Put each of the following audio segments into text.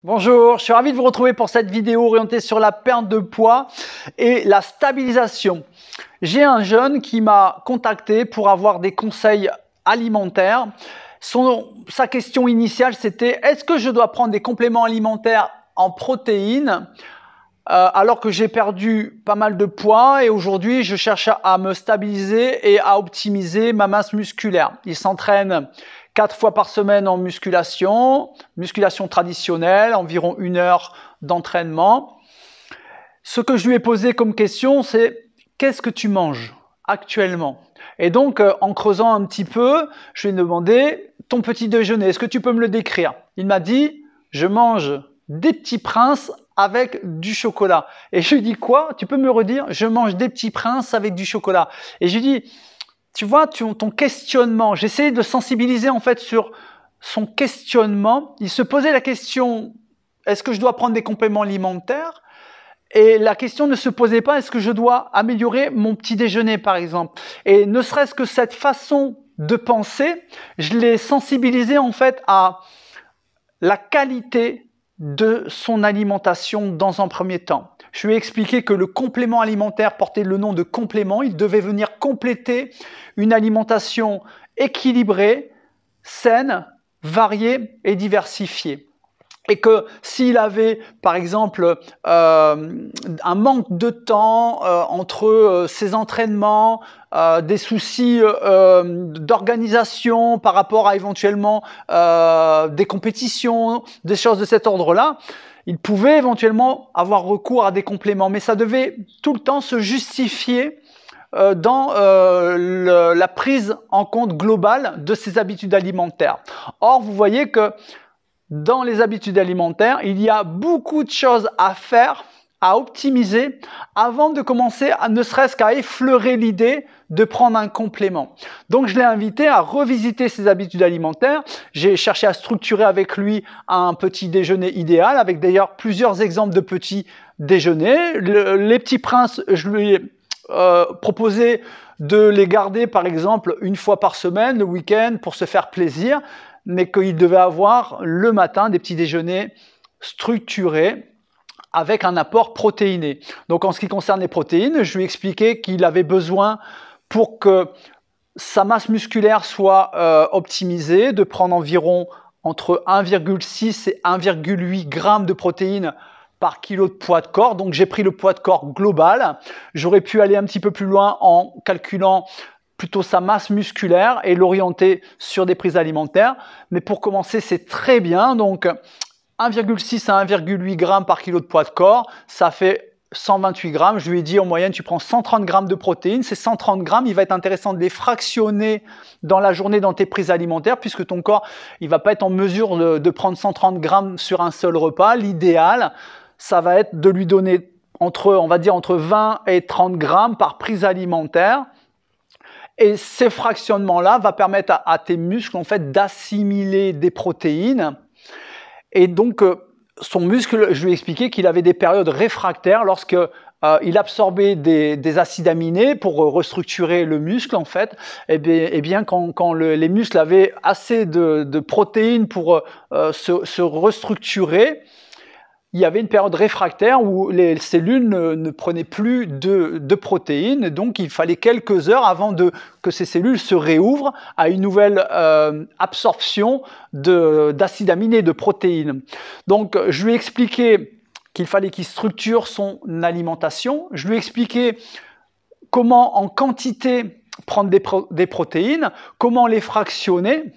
Bonjour, je suis ravi de vous retrouver pour cette vidéo orientée sur la perte de poids et la stabilisation. J'ai un jeune qui m'a contacté pour avoir des conseils alimentaires. Sa question initiale, c'était: est-ce que je dois prendre des compléments alimentaires en protéines alors que j'ai perdu pas mal de poids et aujourd'hui je cherche à me stabiliser et à optimiser ma masse musculaire. Il s'entraîne 4 fois par semaine en musculation traditionnelle, environ 1 heure d'entraînement. Ce que je lui ai posé comme question, c'est: qu'est-ce que tu manges actuellement? Et donc, en creusant un petit peu, je lui ai demandé: ton petit déjeuner, est-ce que tu peux me le décrire? Il m'a dit: je mange des petits princes avec du chocolat. Et je lui ai dit: quoi? Tu peux me redire? Je mange des petits princes avec du chocolat. Et je lui ai dit: tu vois, ton questionnement, j'essayais de sensibiliser en fait sur son questionnement. Il se posait la question: est-ce que je dois prendre des compléments alimentaires? Et la question ne se posait pas: est-ce que je dois améliorer mon petit déjeuner par exemple? Et ne serait-ce que cette façon de penser, je l'ai sensibilisé en fait à la qualité de son alimentation dans un premier temps. Je lui ai expliqué que le complément alimentaire portait le nom de complément. Il devait venir compléter une alimentation équilibrée, saine, variée et diversifiée. Et que s'il avait, par exemple, un manque de temps entre ses entraînements, des soucis d'organisation par rapport à éventuellement des compétitions, des choses de cet ordre-là, il pouvait éventuellement avoir recours à des compléments. Mais ça devait tout le temps se justifier dans la prise en compte globale de ses habitudes alimentaires. Or, vous voyez que dans les habitudes alimentaires, il y a beaucoup de choses à faire, à optimiser avant de commencer à ne serait-ce qu'à effleurer l'idée de prendre un complément. Donc je l'ai invité à revisiter ses habitudes alimentaires. J'ai cherché à structurer avec lui un petit déjeuner idéal, avec d'ailleurs plusieurs exemples de petits déjeuners. Les petits princes, je lui ai proposé de les garder par exemple 1 fois par semaine, le week-end, pour se faire plaisir, mais qu'il devait avoir le matin des petits déjeuners structurés avec un apport protéiné. Donc en ce qui concerne les protéines, je lui ai expliqué qu'il avait besoin, pour que sa masse musculaire soit optimisée, de prendre environ entre 1,6 et 1,8 g de protéines par kilo de poids de corps. Donc j'ai pris le poids de corps global. J'aurais pu aller un petit peu plus loin en calculant plutôt sa masse musculaire et l'orienter sur des prises alimentaires. Mais pour commencer, c'est très bien. Donc 1,6 à 1,8 g par kilo de poids de corps, ça fait 128 grammes. Je lui ai dit en moyenne, tu prends 130 grammes de protéines. Ces 130 grammes, il va être intéressant de les fractionner dans la journée dans tes prises alimentaires, puisque ton corps, il va pas être en mesure de prendre 130 grammes sur un seul repas. L'idéal, ça va être de lui donner on va dire entre 20 et 30 grammes par prise alimentaire. Et ces fractionnements-là vont permettre à tes muscles en fait d'assimiler des protéines. Et donc, son muscle, je lui ai expliqué qu'il avait des périodes réfractaires lorsque il absorbait des acides aminés pour restructurer le muscle en fait. Et bien quand les muscles avaient assez de protéines pour se restructurer, il y avait une période réfractaire où les cellules ne prenaient plus de protéines, donc il fallait quelques heures avant que ces cellules se réouvrent à une nouvelle absorption d'acides aminés, de protéines. Donc je lui ai expliqué qu'il fallait qu'il structure son alimentation, je lui ai expliqué comment en quantité prendre des protéines, comment les fractionner.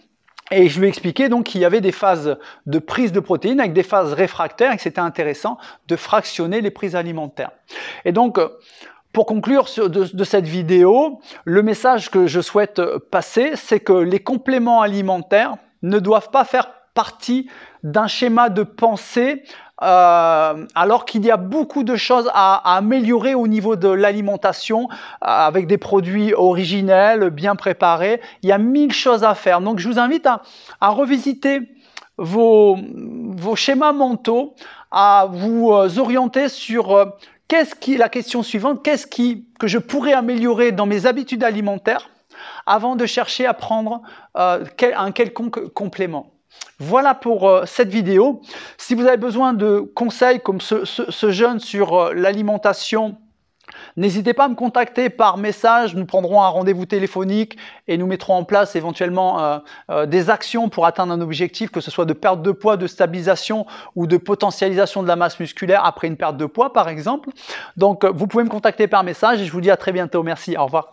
Et je lui ai expliqué donc qu'il y avait des phases de prise de protéines avec des phases réfractaires et que c'était intéressant de fractionner les prises alimentaires. Et donc, pour conclure de cette vidéo, le message que je souhaite passer, c'est que les compléments alimentaires ne doivent pas faire partie d'un schéma de pensée alors qu'il y a beaucoup de choses à améliorer au niveau de l'alimentation avec des produits originels, bien préparés. Il y a 1000 choses à faire. Donc je vous invite à revisiter vos schémas mentaux, à vous orienter sur la question suivante: qu'est-ce que je pourrais améliorer dans mes habitudes alimentaires avant de chercher à prendre un quelconque complément. Voilà pour cette vidéo. Si vous avez besoin de conseils comme ce jeune sur l'alimentation, n'hésitez pas à me contacter par message. Nous prendrons un rendez-vous téléphonique et nous mettrons en place éventuellement des actions pour atteindre un objectif, que ce soit de perte de poids, de stabilisation ou de potentialisation de la masse musculaire après une perte de poids par exemple. Donc vous pouvez me contacter par message et je vous dis à très bientôt. Merci, au revoir.